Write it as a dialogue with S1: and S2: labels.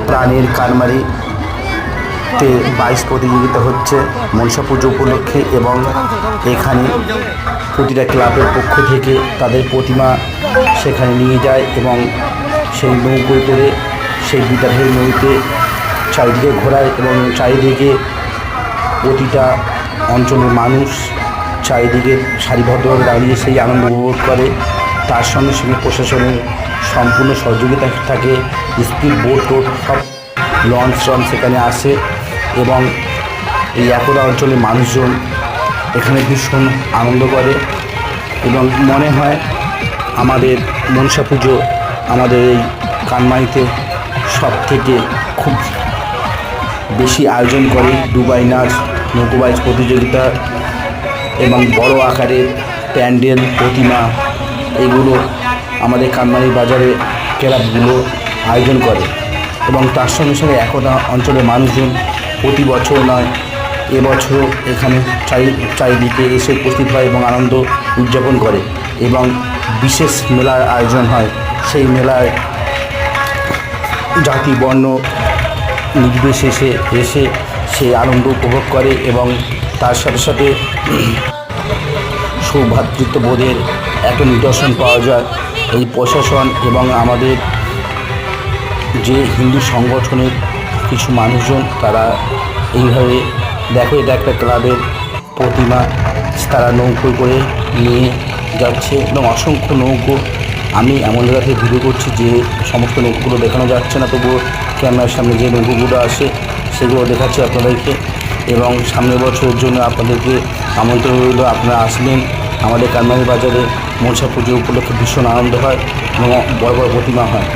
S1: প্রাণীর কানমারিতে 22 প্রতিযোগিতা হচ্ছে মনসা পুজো উপলক্ষে, এবং এখানে প্রতিটা ক্লাবের পক্ষ থেকে তাদের প্রতিমা সেখানে নিয়ে যায় এবং সেই নৌকোয় করে সেই বিদ্যাধরী নদীতে চারিদিকে ঘোরায় এবং চারিদিকে প্রতিটা অঞ্চলের মানুষ চারিদিকে সারিবদ্ধভাবে দাঁড়িয়ে সেই আনন্দ উপভোগ করে। তার সঙ্গে সঙ্গে প্রশাসনের সম্পূর্ণ সহযোগিতা থাকে, স্পিড বোট টোট সব লঞ্চ সেখানে আসে এবং এই একদা অঞ্চলের মানুষজন এখানে ভীষণ আনন্দ করে এবং মনে হয় আমাদের মনসা পুজো আমাদের এই কানমারিতে সব থেকে খুব বেশি আয়োজন করে। ডুবাই নাচ, নৌকোবাইজ প্রতিযোগিতা এবং বড় আকারের প্যান্ডেল, প্রতিমা এগুলো আমাদের কানমারি বাজারে ক্লাবগুলো আয়োজন করে এবং তার সঙ্গে সঙ্গে একদা অঞ্চলের মানুষজন প্রতি বছর নয় এবছরও এখানে চারিদিকে এসে উপস্থিত হয় এবং আনন্দ উদযাপন করে এবং বিশেষ মেলার আয়োজন হয়। সেই মেলায় জাতি বর্ণ নির্বিশেষে এসে সেই আনন্দ উপভোগ করে এবং তার সাথে সাথে সৌভ্রাতৃত্ববোধের একটা নিদর্শন পাওয়া যায়। এই প্রশাসন এবং আমাদের যে হিন্দু সংগঠনের কিছু মানুষজন তারা এইভাবে দেখো, এটা একটা ক্লাবের প্রতিমা, তারা নৌকো করে নিয়ে যাচ্ছে এবং অসংখ্য নৌকো। আমি এমন জায়গা থেকে ভিডিও করছি যে সমস্ত নৌকোগুলো দেখানো যাচ্ছে না, তবুও ক্যামেরার সামনে যে নৌকোগুলো আসে সেগুলো দেখাচ্ছি আপনাদেরকে এবং সামনের বছরের জন্য আপনাদেরকে আমন্ত্রণ রইল। আপনারা আসবেন, আমাদের কানমারি বাজারে মনসা পুজো উপলক্ষে ভীষণ আনন্দ হয় এবং বড় বড় প্রতিমা হয়।